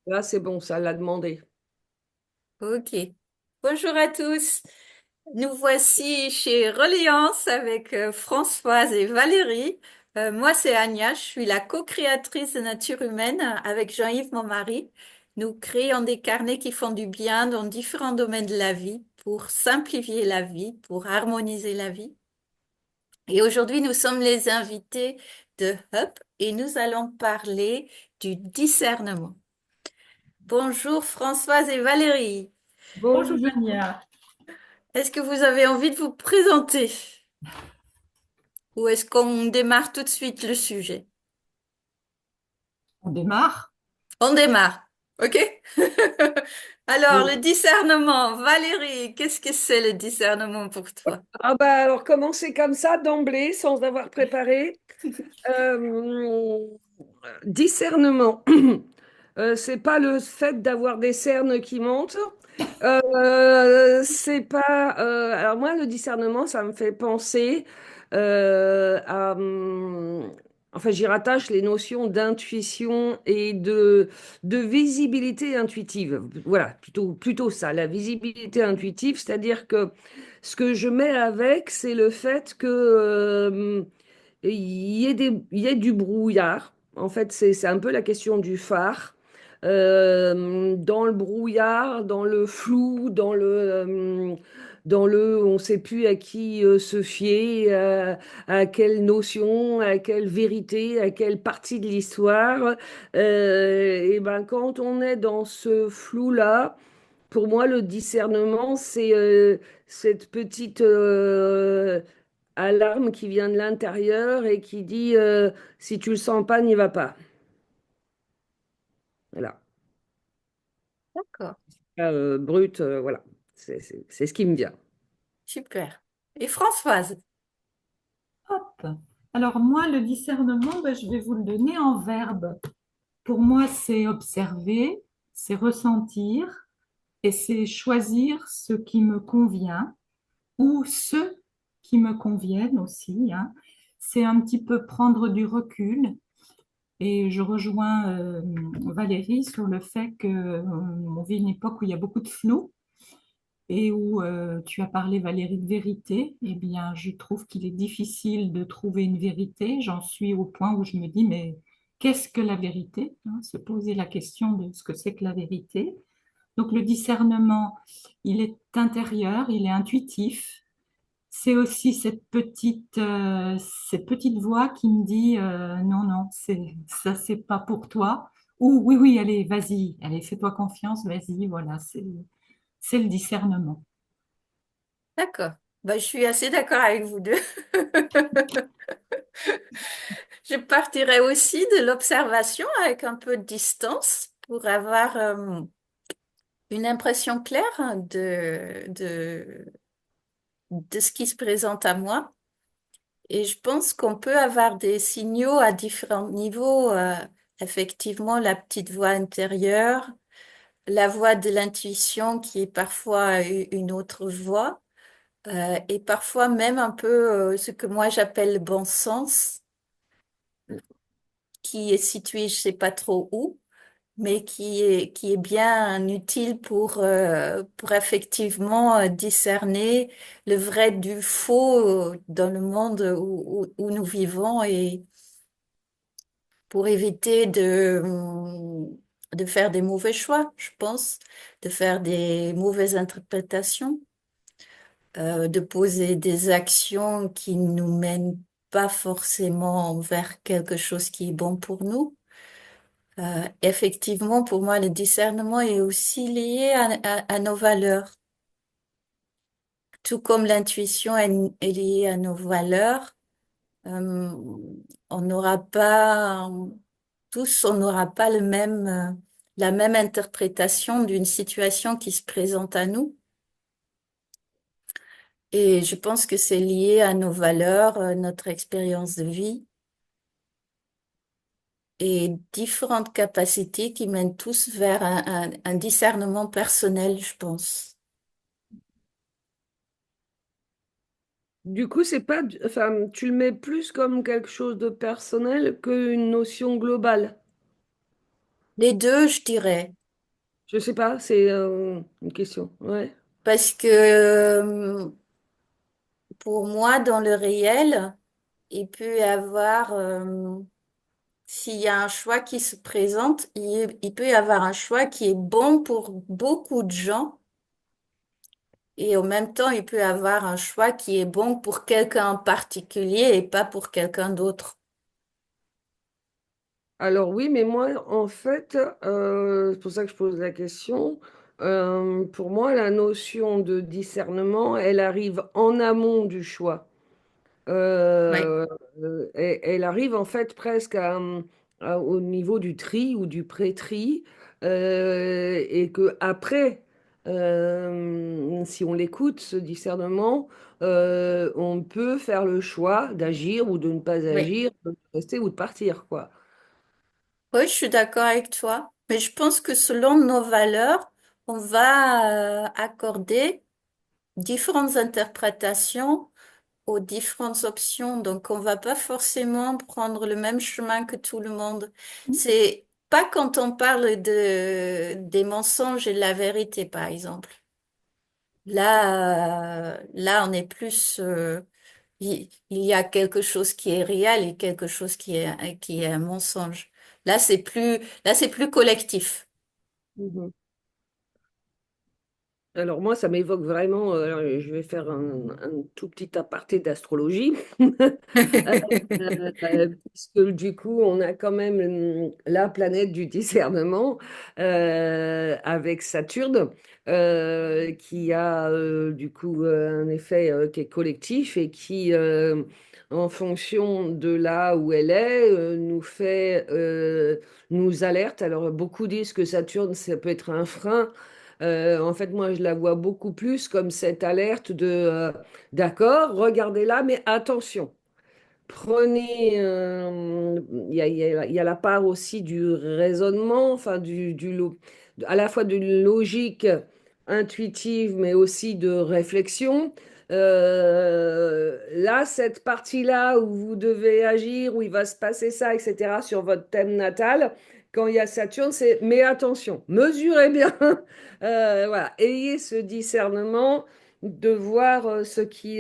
Là, c'est bon, ça l'a demandé. Ok. Bonjour à tous. Nous voici chez Reliance avec Françoise et Valérie. Moi, c'est Anya. Je suis la co-créatrice de Nature Humaine avec Jean-Yves, mon mari. Nous créons des carnets qui font du bien dans différents domaines de la vie pour simplifier la vie, pour harmoniser la vie. Et aujourd'hui, nous sommes les invités de Hub et nous allons parler du discernement. Bonjour Françoise et Valérie. Bonjour Bonjour. Anya. Est-ce que vous avez envie de vous présenter ou est-ce qu'on démarre tout de suite le sujet? On démarre. On démarre, ok? Alors, le Oui. discernement, Valérie, qu'est-ce que c'est le discernement pour toi? Ah bah alors commencer comme ça d'emblée sans avoir préparé. Euh, Discernement. C'est pas le fait d'avoir des cernes qui montent. C'est pas. Alors moi, le discernement, ça me fait penser à. Enfin, j'y rattache les notions d'intuition et de visibilité intuitive. Voilà, plutôt ça, la visibilité intuitive, c'est-à-dire que ce que je mets avec, c'est le fait que il y ait du brouillard. En fait, c'est un peu la question du phare. Dans le brouillard, dans le flou, on ne sait plus à qui se fier, à quelle notion, à quelle vérité, à quelle partie de l'histoire. Et ben, quand on est dans ce flou-là, pour moi, le discernement, c'est cette petite alarme qui vient de l'intérieur et qui dit si tu le sens pas, n'y va pas. Voilà. D'accord, Brut, voilà. C'est ce qui me vient. super. Et Françoise? Hop. Alors moi, le discernement, ben, je vais vous le donner en verbe. Pour moi, c'est observer, c'est ressentir et c'est choisir ce qui me convient ou ceux qui me conviennent aussi, hein. C'est un petit peu prendre du recul. Et je rejoins Valérie sur le fait que on vit une époque où il y a beaucoup de flou. Et où tu as parlé, Valérie, de vérité, eh bien, je trouve qu'il est difficile de trouver une vérité. J'en suis au point où je me dis, mais qu'est-ce que la vérité? Hein, se poser la question de ce que c'est que la vérité. Donc, le discernement, il est intérieur, il est intuitif. C'est aussi cette petite voix qui me dit, non, non, ça, c'est pas pour toi. Ou oui, oui, allez, vas-y, allez, fais-toi confiance, vas-y, voilà, c'est le discernement. D'accord. Bah, je suis assez d'accord avec vous deux. Je partirais aussi de l'observation avec un peu de distance pour avoir une impression claire de ce qui se présente à moi. Et je pense qu'on peut avoir des signaux à différents niveaux. Effectivement, la petite voix intérieure, la voix de l'intuition qui est parfois une autre voix, et parfois même un peu ce que moi j'appelle le bon sens, qui est situé je sais pas trop où, mais qui est bien utile pour effectivement discerner le vrai du faux dans le monde où nous vivons et pour éviter de faire des mauvais choix, je pense, de faire des mauvaises interprétations, de poser des actions qui ne nous mènent pas forcément vers quelque chose qui est bon pour nous. Effectivement, pour moi, le discernement est aussi lié à nos valeurs, tout comme l'intuition est liée à nos valeurs. Euh, on n'aura pas, tous, on n'aura pas la même interprétation d'une situation qui se présente à nous. Et je pense que c'est lié à nos valeurs, notre expérience de vie et différentes capacités qui mènent tous vers un discernement personnel, je pense. Du coup, c'est pas, enfin, tu le mets plus comme quelque chose de personnel qu'une notion globale. Les deux, je dirais. Je sais pas, c'est une question. Ouais. Parce que pour moi, dans le réel, il peut y avoir, s'il y a un choix qui se présente, il peut y avoir un choix qui est bon pour beaucoup de gens et en même temps, il peut y avoir un choix qui est bon pour quelqu'un en particulier et pas pour quelqu'un d'autre. Alors oui, mais moi, en fait, c'est pour ça que je pose la question. Pour moi, la notion de discernement, elle arrive en amont du choix. Oui, Euh, elle arrive en fait presque au niveau du tri ou du pré-tri, et que après, si on l'écoute, ce discernement, on peut faire le choix d'agir ou de ne pas oui. agir, de rester ou de partir, quoi. Oui, je suis d'accord avec toi. Mais je pense que selon nos valeurs, on va accorder différentes interprétations aux différentes options. Donc, on va pas forcément prendre le même chemin que tout le monde. C'est pas quand on parle des mensonges et de la vérité, par exemple. Là, on est plus, il y a quelque chose qui est réel et quelque chose qui est un mensonge. Là, c'est plus collectif. Mhm. Alors moi, ça m'évoque vraiment, alors, je vais faire un tout petit aparté d'astrologie, puisque du coup, on a quand même la planète du discernement avec Saturne, qui a du coup un effet qui est collectif et qui, en fonction de là où elle est, nous alerte. Alors beaucoup disent que Saturne, ça peut être un frein. En fait, moi, je la vois beaucoup plus comme cette alerte de d'accord, regardez-là, mais attention. Prenez, il y a la part aussi du raisonnement, enfin à la fois de logique intuitive, mais aussi de réflexion. Là, cette partie-là où vous devez agir, où il va se passer ça, etc., sur votre thème natal, quand il y a Saturne, c'est mais attention, mesurez bien, voilà, ayez ce discernement de voir ce qui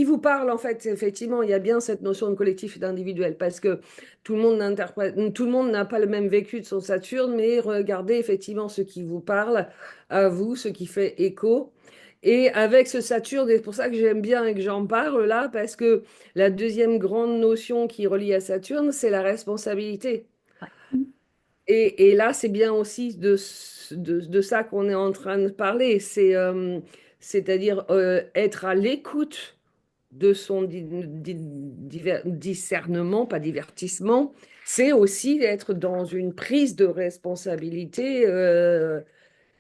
vous parle, en fait. Effectivement, il y a bien cette notion de collectif et d'individuel, parce que tout le monde n'a pas le même vécu de son Saturne, mais regardez effectivement ce qui vous parle à vous, ce qui fait écho. Et avec ce Saturne, et c'est pour ça que j'aime bien et que j'en parle là, parce que la deuxième grande notion qui relie à Saturne, c'est la responsabilité. Et là, c'est bien aussi de ça qu'on est en train de parler. C'est-à-dire être à l'écoute de son discernement, pas divertissement. C'est aussi être dans une prise de responsabilité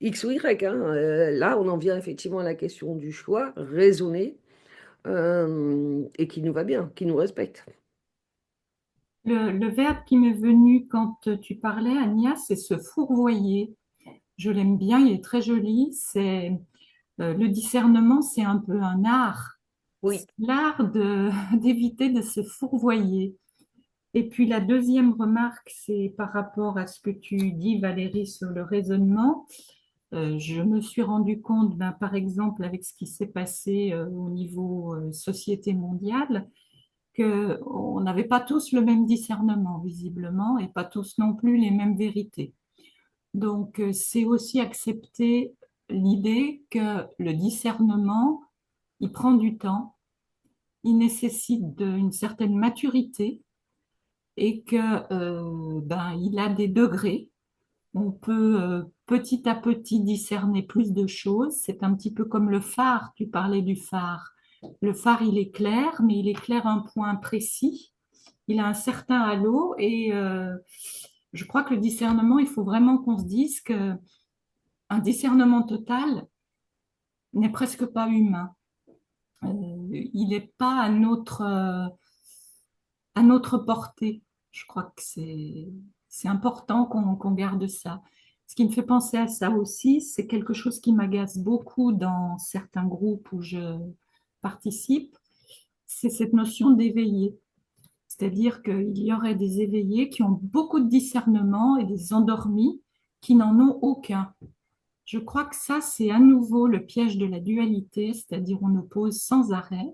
X ou Y, hein. Là, on en vient effectivement à la question du choix raisonné et qui nous va bien, qui nous respecte. Le verbe qui m'est venu quand tu parlais, Agnès, c'est se fourvoyer. Je l'aime bien, il est très joli. C'est le discernement, c'est un peu un art. C'est Oui. l'art d'éviter de se fourvoyer. Et puis la deuxième remarque, c'est par rapport à ce que tu dis, Valérie, sur le raisonnement. Je me suis rendu compte, ben, par exemple, avec ce qui s'est passé au niveau société mondiale, qu'on n'avait pas tous le même discernement, visiblement, et pas tous non plus les mêmes vérités. Donc, c'est aussi accepter l'idée que le discernement, il prend du temps, il nécessite une certaine maturité et que ben, il a des degrés. On peut petit à petit discerner plus de choses. C'est un petit peu comme le phare. Tu parlais du phare. Le phare, il est clair, mais il éclaire un point précis. Il a un certain halo et je crois que le discernement, il faut vraiment qu'on se dise que un discernement total n'est presque pas humain. Il n'est pas à notre portée. Je crois que c'est important qu'on garde ça. Ce qui me fait penser à ça aussi, c'est quelque chose qui m'agace beaucoup dans certains groupes où je participe, c'est cette notion d'éveiller. C'est-à-dire qu'il y aurait des éveillés qui ont beaucoup de discernement et des endormis qui n'en ont aucun. Je crois que ça, c'est à nouveau le piège de la dualité, c'est-à-dire on oppose sans arrêt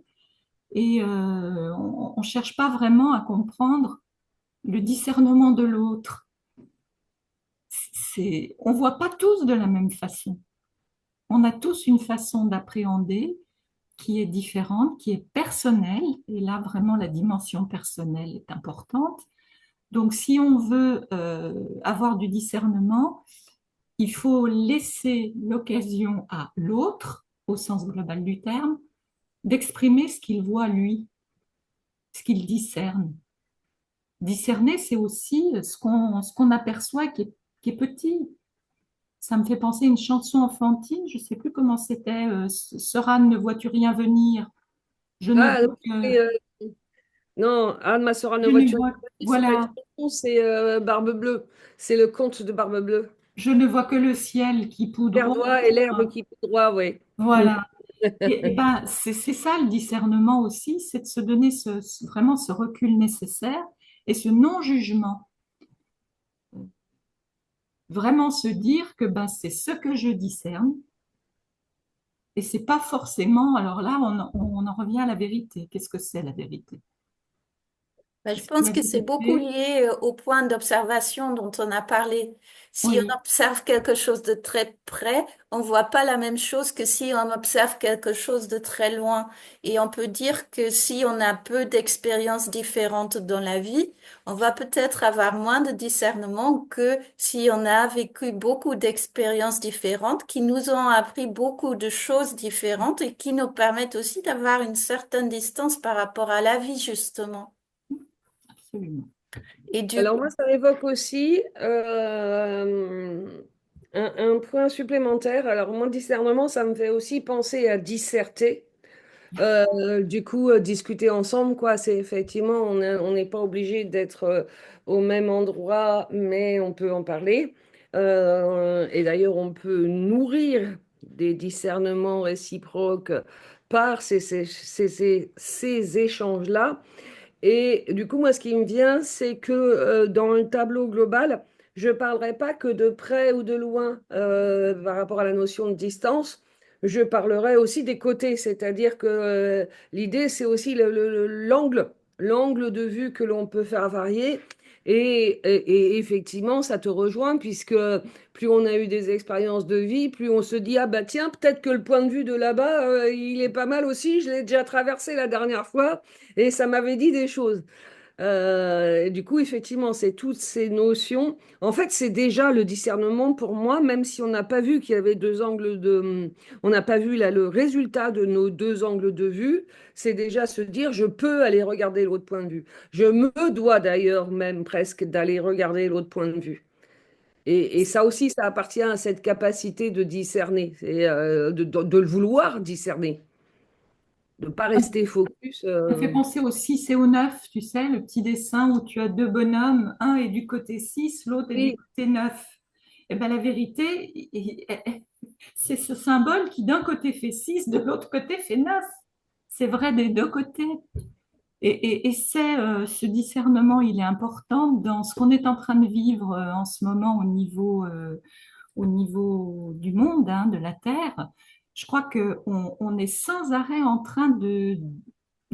et on ne cherche pas vraiment à comprendre le discernement de l'autre. On ne voit pas tous de la même façon. On a tous une façon d'appréhender qui est différente, qui est personnelle, et là vraiment la dimension personnelle est importante. Donc si on veut avoir du discernement, il faut laisser l'occasion à l'autre, au sens global du terme, d'exprimer ce qu'il voit lui, ce qu'il discerne. Discerner, c'est aussi ce qu'on aperçoit qui est petit. Ça me fait penser à une chanson enfantine, je ne sais plus comment c'était. Sœur Anne, ne vois-tu rien venir? Je ne Ah, vois que, c'est, non, Anne, ma sœur, je ne ne voiture, vois, c'est pas une voilà, chanson, c'est Barbe Bleue. C'est le conte de Barbe Bleue. je ne vois que le ciel qui poudroie. Verdoie et l'herbe qui poudroie, oui. Voilà. Et ben, c'est ça le discernement aussi, c'est de se donner vraiment ce recul nécessaire et ce non-jugement. Vraiment se dire que ben, c'est ce que je discerne et c'est pas forcément. Alors là, on en revient à la vérité. Qu'est-ce que c'est la vérité? Ben, je Est-ce que pense la que c'est beaucoup vérité, lié au point d'observation dont on a parlé. Si on oui, observe quelque chose de très près, on voit pas la même chose que si on observe quelque chose de très loin. Et on peut dire que si on a peu d'expériences différentes dans la vie, on va peut-être avoir moins de discernement que si on a vécu beaucoup d'expériences différentes qui nous ont appris beaucoup de choses différentes et qui nous permettent aussi d'avoir une certaine distance par rapport à la vie, justement. absolument. Et du Alors moi, ça évoque aussi un point supplémentaire. Alors mon discernement, ça me fait aussi penser à disserter. Du coup, discuter ensemble, quoi. C'est effectivement, on n'est pas obligé d'être au même endroit, mais on peut en parler. Et d'ailleurs, on peut nourrir des discernements réciproques par ces échanges-là. Et du coup, moi, ce qui me vient, c'est que dans le tableau global, je ne parlerai pas que de près ou de loin par rapport à la notion de distance. Je parlerai aussi des côtés, c'est-à-dire que l'idée, c'est aussi l'angle de vue que l'on peut faire varier. Et effectivement, ça te rejoint, puisque plus on a eu des expériences de vie, plus on se dit, ah bah tiens, peut-être que le point de vue de là-bas, il est pas mal aussi, je l'ai déjà traversé la dernière fois. Et ça m'avait dit des choses. Et du coup, effectivement, c'est toutes ces notions. En fait, c'est déjà le discernement pour moi, même si on n'a pas vu qu'il y avait deux angles de... On n'a pas vu là le résultat de nos deux angles de vue. C'est déjà se dire, je peux aller regarder l'autre point de vue. Je me dois d'ailleurs même presque d'aller regarder l'autre point de vue. Et ça aussi, ça appartient à cette capacité de discerner, et, de le vouloir discerner, de ne pas rester focus. Ça me fait penser au 6 et au 9, tu sais, le petit dessin où tu as deux bonhommes, un est du côté 6, l'autre est du Oui, côté 9. Et bien la vérité, c'est ce symbole qui d'un côté fait 6, de l'autre côté fait 9. C'est vrai des deux côtés. Et c'est ce discernement, il est important dans ce qu'on est en train de vivre en ce moment au niveau du monde, hein, de la Terre. Je crois qu'on est sans arrêt en train de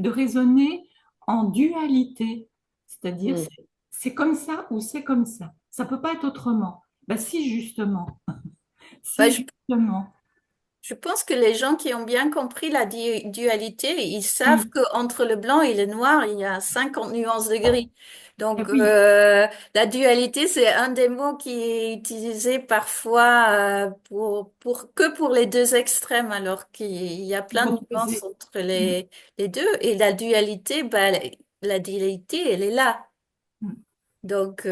raisonner en dualité. C'est-à-dire, mm. c'est comme ça ou c'est comme ça. Ça peut pas être autrement. Ben, si, justement. bah, Si, justement. je pense que les gens qui ont bien compris la dualité, ils savent Oui, qu'entre le blanc et le noir, il y a 50 nuances de gris. eh Donc, oui, la dualité, c'est un des mots qui est utilisé parfois que pour les deux extrêmes, alors qu'il y a pour plein de nuances opposer. entre les deux. Et la dualité, bah, la dualité, elle est là. Donc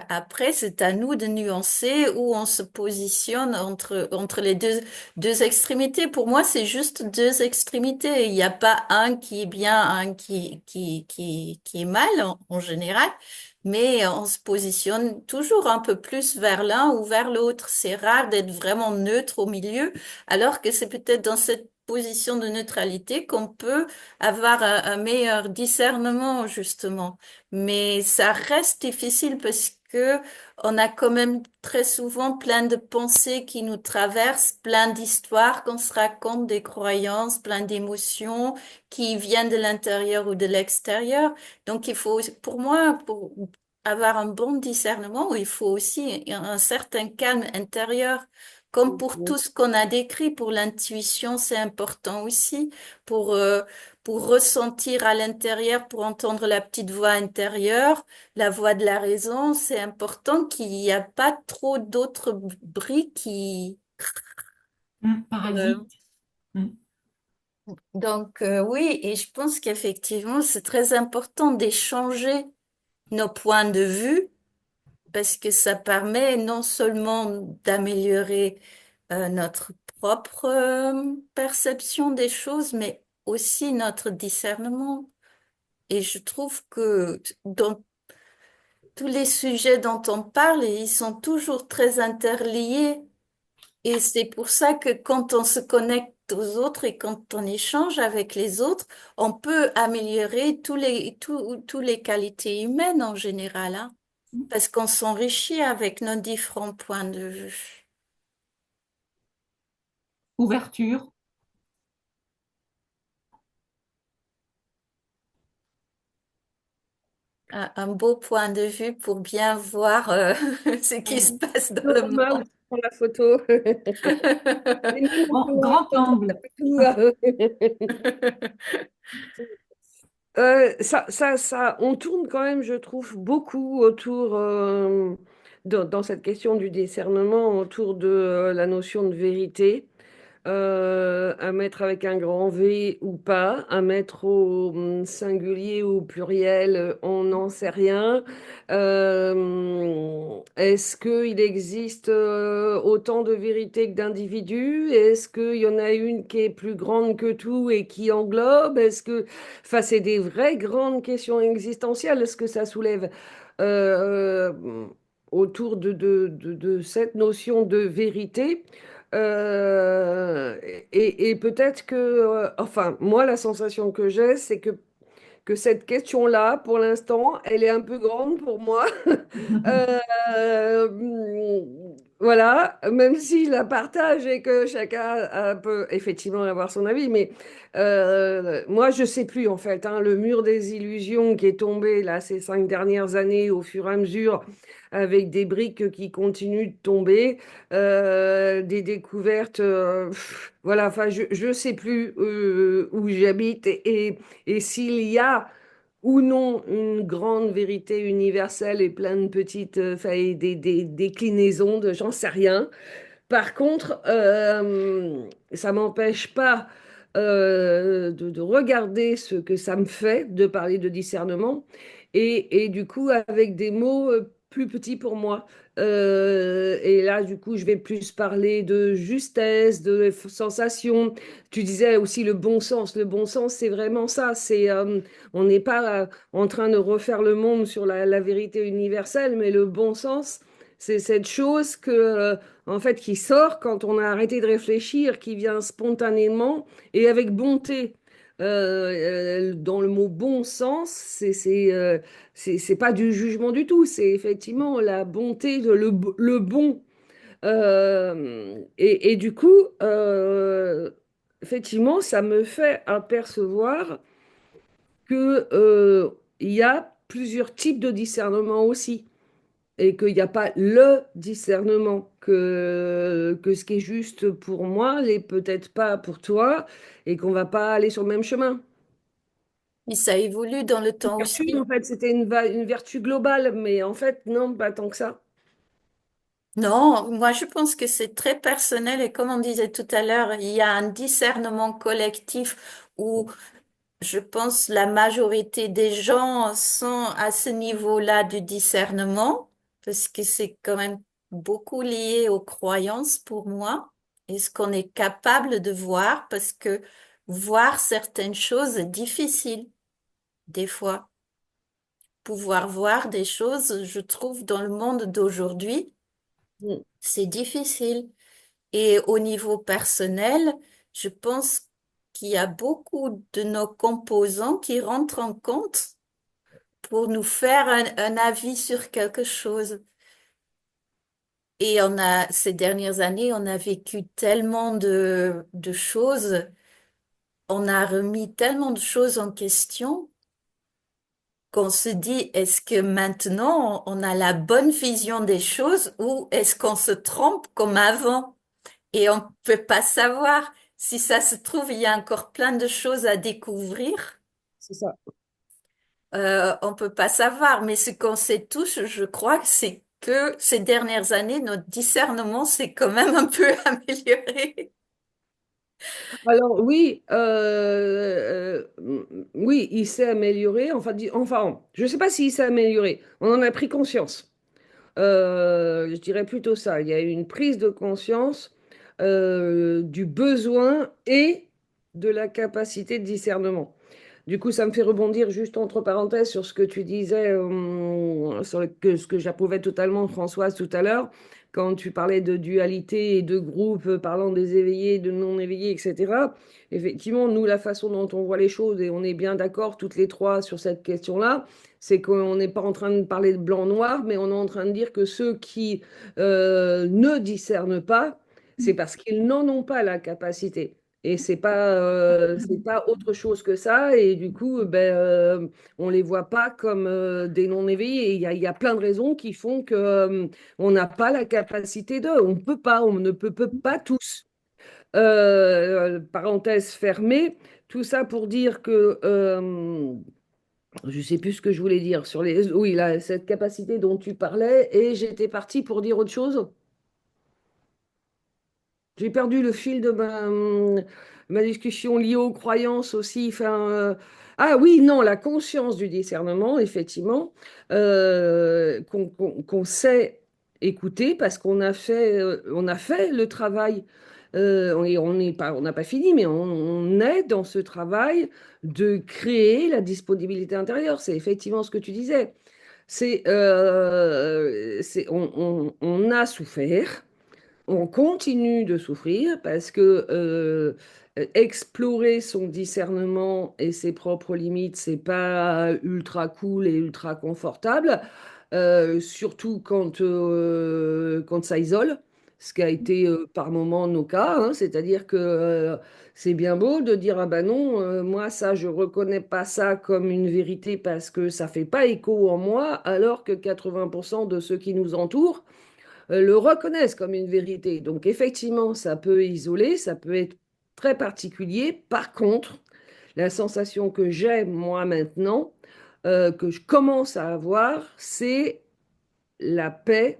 après, c'est à nous de nuancer où on se positionne entre les deux extrémités. Pour moi, c'est juste deux extrémités. Il n'y a pas un qui est bien, un qui est mal en général, mais on se positionne toujours un peu plus vers l'un ou vers l'autre. C'est rare d'être vraiment neutre au milieu, alors que c'est peut-être dans cette position de neutralité qu'on peut avoir un meilleur discernement, justement. Mais ça reste difficile parce que on a quand même très souvent plein de pensées qui nous traversent, plein d'histoires qu'on se raconte, des croyances, plein d'émotions qui viennent de l'intérieur ou de l'extérieur. Donc il faut, pour moi, pour avoir un bon discernement, il faut aussi un certain calme intérieur. Comme pour tout ce qu'on a décrit, pour l'intuition, c'est important aussi, pour, euh, pour ressentir à l'intérieur, pour entendre la petite voix intérieure, la voix de la raison, c'est important qu'il n'y a pas trop d'autres bruits qui... euh, Parasite. Mm. oui, et je pense qu'effectivement, c'est très important d'échanger nos points de vue parce que ça permet non seulement d'améliorer notre propre perception des choses, mais aussi notre discernement. Et je trouve que dans tous les sujets dont on parle, ils sont toujours très interliés. Et c'est pour ça que quand on se connecte aux autres et quand on échange avec les autres, on peut améliorer tous les qualités humaines en général, hein, parce qu'on s'enrichit avec nos différents points de vue. Ouverture. Un beau point de vue pour bien voir ce qui se passe dans le Normal, monde. je prends la photo. Et nous, on Bon, peut voir grand angle. on tourne quand même, je trouve, beaucoup autour, dans cette question du discernement, autour de la notion de vérité. À mettre avec un grand V ou pas, à mettre au singulier ou au pluriel, on n'en sait rien. Est-ce qu'il existe autant de vérités que d'individus? Est-ce qu'il y en a une qui est plus grande que tout et qui englobe? Enfin, c'est des vraies grandes questions existentielles, ce que ça soulève. Euh, Autour de cette notion de vérité. Et peut-être que, enfin, moi, la sensation que j'ai, c'est que cette question-là, pour l'instant, elle est un peu grande pour moi. Voilà, même si je la partage et que chacun peut effectivement avoir son avis, mais moi, je sais plus en fait, hein, le mur des illusions qui est tombé là ces 5 dernières années au fur et à mesure, avec des briques qui continuent de tomber, des découvertes, voilà, enfin, je sais plus où j'habite et s'il y a ou non une grande vérité universelle et plein de petites, enfin, et des déclinaisons de j'en sais rien. Par contre, ça m'empêche pas de regarder ce que ça me fait de parler de discernement et du coup avec des mots plus petits pour moi. Et là, du coup, je vais plus parler de justesse, de sensation. Tu disais aussi le bon sens. Le bon sens, c'est vraiment ça. On n'est pas en train de refaire le monde sur la vérité universelle, mais le bon sens, c'est cette chose en fait, qui sort quand on a arrêté de réfléchir, qui vient spontanément et avec bonté. Dans le mot bon sens, c'est pas du jugement du tout, c'est effectivement la bonté, le bon. Et du coup, effectivement, ça me fait apercevoir que, il y a plusieurs types de discernement aussi et qu'il n'y a pas le discernement, que ce qui est juste pour moi l'est peut-être pas pour toi et qu'on va pas aller sur le même chemin. Et ça évolue dans le temps Vertu, aussi. en fait, c'était une vertu globale, mais en fait, non, pas tant que ça. Non, moi je pense que c'est très personnel et comme on disait tout à l'heure, il y a un discernement collectif où je pense la majorité des gens sont à ce niveau-là du discernement parce que c'est quand même beaucoup lié aux croyances pour moi et ce qu'on est capable de voir parce que voir certaines choses est difficile des fois. Pouvoir voir des choses, je trouve, dans le monde d'aujourd'hui, Mm. c'est difficile. Et au niveau personnel, je pense qu'il y a beaucoup de nos composants qui rentrent en compte pour nous faire un avis sur quelque chose. Et ces dernières années, on a vécu tellement de choses, on a remis tellement de choses en question qu'on se dit, est-ce que maintenant on a la bonne vision des choses ou est-ce qu'on se trompe comme avant? Et on peut pas savoir. Si ça se trouve, il y a encore plein de choses à découvrir. C'est ça. On peut pas savoir, mais ce qu'on sait tous, je crois, c'est que ces dernières années, notre discernement s'est quand même un peu amélioré. Alors oui, oui, il s'est amélioré. Enfin, je ne sais pas s'il s'est amélioré. On en a pris conscience. Je dirais plutôt ça. Il y a eu une prise de conscience du besoin et de la capacité de discernement. Du coup, ça me fait rebondir juste entre parenthèses sur ce que tu disais, ce que j'approuvais totalement, Françoise, tout à l'heure, quand tu parlais de dualité et de groupe, parlant des éveillés, de non-éveillés, etc. Effectivement, nous, la façon dont on voit les choses, et on est bien d'accord toutes les trois sur cette question-là, c'est qu'on n'est pas en train de parler de blanc-noir, mais on est en train de dire que ceux qui ne discernent pas, c'est parce qu'ils n'en ont pas la capacité. Et c'est pas autre chose que ça. Et du coup, on les voit pas comme des non-éveillés. Il y a plein de raisons qui font que, on n'a pas la capacité d'eux. On peut pas, on ne peut pas tous. Parenthèse fermée. Tout ça pour dire que, je sais plus ce que je voulais dire sur les, oui, là, cette capacité dont tu parlais. Et j'étais partie pour dire autre chose. J'ai perdu le fil de ma discussion liée aux croyances aussi. Enfin, ah oui, non, la conscience du discernement, effectivement, qu'on sait écouter parce on a fait le travail. Et on n'a pas fini, mais on est dans ce travail de créer la disponibilité intérieure. C'est effectivement ce que tu disais. On a souffert. On continue de souffrir parce que explorer son discernement et ses propres limites, c'est pas ultra cool et ultra confortable, surtout quand ça isole, ce qui a été par moments nos cas, hein. C'est-à-dire que c'est bien beau de dire ah ben non, moi ça je reconnais pas ça comme une vérité parce que ça fait pas écho en moi, alors que 80% de ceux qui nous entourent le reconnaissent comme une vérité. Donc effectivement, ça peut isoler, ça peut être très particulier. Par contre, la sensation que j'ai moi maintenant, que je commence à avoir, c'est la paix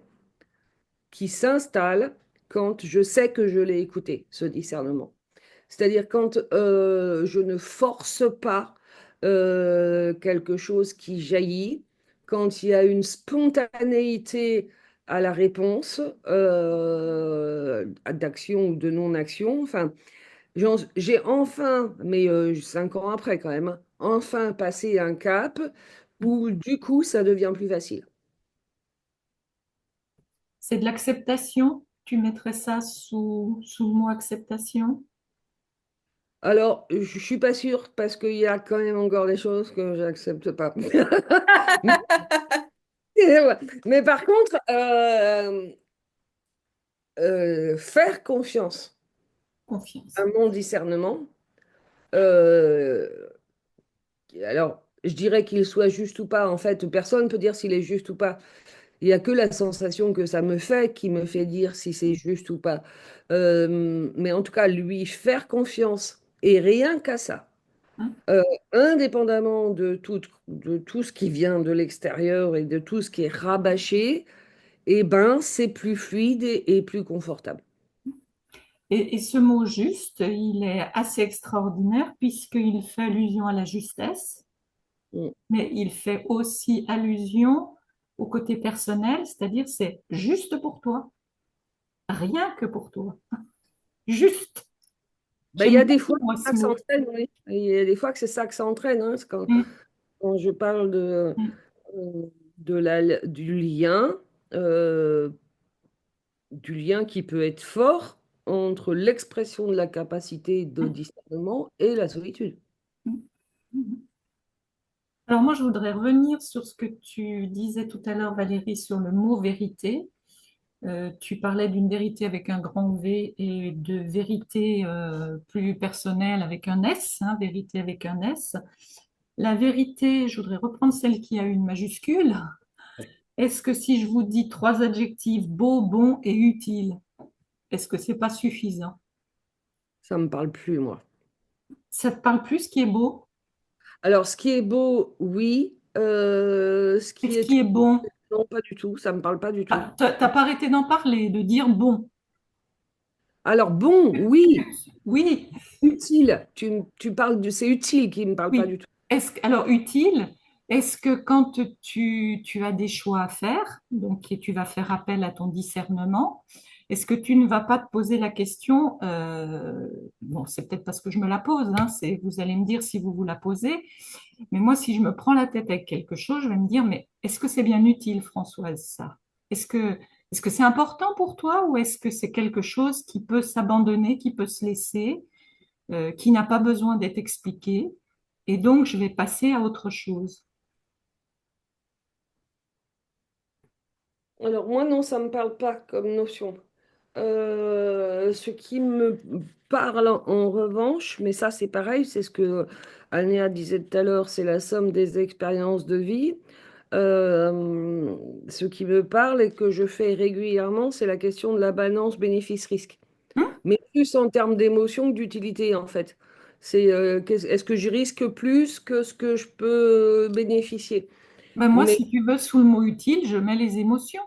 qui s'installe quand je sais que je l'ai écouté, ce discernement. C'est-à-dire quand je ne force pas quelque chose qui jaillit, quand il y a une spontanéité à la réponse d'action ou de non-action. Enfin, j'ai enfin, mais 5 ans après quand même, hein, enfin passé un cap où du coup ça devient plus facile. C'est de l'acceptation. Tu mettrais ça sous le mot acceptation. Alors, je suis pas sûre parce qu'il y a quand même encore des choses que j'accepte pas. Mais par contre, faire confiance Confiance. à mon discernement, euh, alors je dirais qu'il soit juste ou pas, en fait, personne ne peut dire s'il est juste ou pas. Il n'y a que la sensation que ça me fait qui me fait dire si c'est juste ou pas. Mais en tout cas, lui faire confiance, et rien qu'à ça, Hein. euh, indépendamment de tout ce qui vient de l'extérieur et de tout ce qui est rabâché, eh ben, c'est plus fluide et plus confortable. Et ce mot juste, il est assez extraordinaire puisqu'il fait allusion à la justesse, Mm. mais il fait aussi allusion au côté personnel, c'est-à-dire c'est juste pour toi, rien que pour toi, juste. Ben, il y J'aime a des fois beaucoup moi que ce ça mot. s'entraîne, oui. Il y a des fois que c'est ça que ça entraîne, hein. C'est Mm, quand je parle mm. du lien, euh, du lien qui peut être fort. entre l'expression de la capacité de discernement et la solitude. Alors moi, je voudrais revenir sur ce que tu disais tout à l'heure, Valérie, sur le mot vérité. Tu parlais d'une vérité avec un grand V et de vérité plus personnelle avec un S, hein, vérité avec un S. La vérité, je voudrais reprendre celle qui a une majuscule. Est-ce que si je vous dis trois adjectifs, beau, bon et utile, est-ce que c'est pas suffisant? Ça me parle plus, moi. Ça te parle plus ce qui est beau? Alors, ce qui est beau, oui. Ce Et qui ce est qui est utile, bon? non, pas du tout. Ça me parle pas du tout. Ah, t'as pas arrêté d'en parler, de dire bon. Alors, bon, oui. Oui, Utile. Tu parles de... C'est utile qui me parle pas oui. du tout. Alors, utile, est-ce que quand tu as des choix à faire, donc et tu vas faire appel à ton discernement, est-ce que tu ne vas pas te poser la question, bon, c'est peut-être parce que je me la pose, hein, vous allez me dire si vous vous la posez, mais moi, si je me prends la tête avec quelque chose, je vais me dire, mais est-ce que c'est bien utile, Françoise, ça? Est-ce que, est-ce que c'est important pour toi ou est-ce que c'est quelque chose qui peut s'abandonner, qui peut se laisser? Qui n'a pas besoin d'être expliqué. Et donc, je vais passer à autre chose. Alors, moi, non, ça me parle pas comme notion. Ce qui me parle en revanche, mais ça c'est pareil, c'est ce que Agnès disait tout à l'heure, c'est la somme des expériences de vie. Ce qui me parle et que je fais régulièrement, c'est la question de la balance bénéfice-risque. Hein. Mais plus en termes d'émotion que d'utilité en fait. Est-ce que je risque plus que ce que je peux bénéficier? Ben moi, Mais si tu veux, sous le mot utile, je mets les émotions.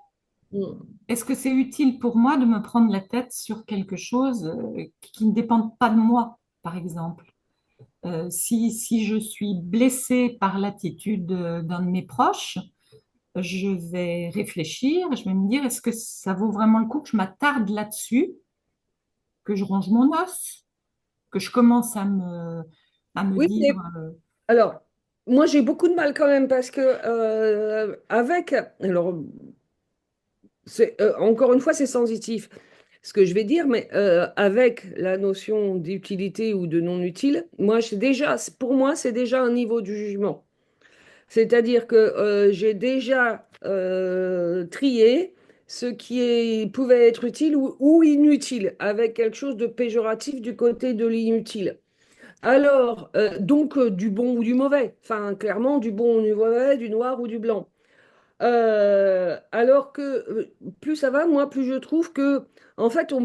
mm, Est-ce que c'est utile pour moi de me prendre la tête sur quelque chose qui ne dépend pas de moi, par exemple? Si je suis blessée par l'attitude d'un de mes proches, je vais réfléchir, je vais me dire, est-ce que ça vaut vraiment le coup que je m'attarde là-dessus, que je range mon os, que je commence à me oui, dire, mais alors, moi, j'ai beaucoup de mal quand même parce que alors, encore une fois, c'est sensitif ce que je vais dire, mais avec la notion d'utilité ou de non utile, pour moi, c'est déjà un niveau du jugement. C'est-à-dire que j'ai déjà trié ce pouvait être utile ou inutile, avec quelque chose de péjoratif du côté de l'inutile. Alors, donc, du bon ou du mauvais. Enfin, clairement, du bon ou du mauvais, du noir ou du blanc. Alors que plus ça va, moi, plus je trouve que, en fait,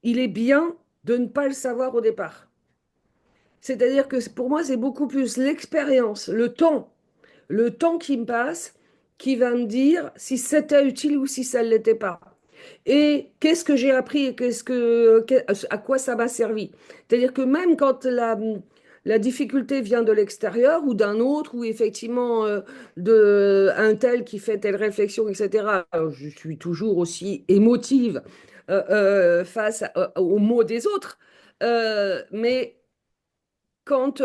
il est bien de ne pas le savoir au départ. C'est-à-dire que pour moi, c'est beaucoup plus l'expérience, le temps qui me passe, qui va me dire si c'était utile ou si ça ne l'était pas. Et qu'est-ce que j'ai appris et à quoi ça m'a servi. C'est-à-dire que même quand la difficulté vient de l'extérieur ou d'un autre, ou effectivement un tel qui fait telle réflexion, etc., alors, je suis toujours aussi émotive face aux mots des autres. Mais quand,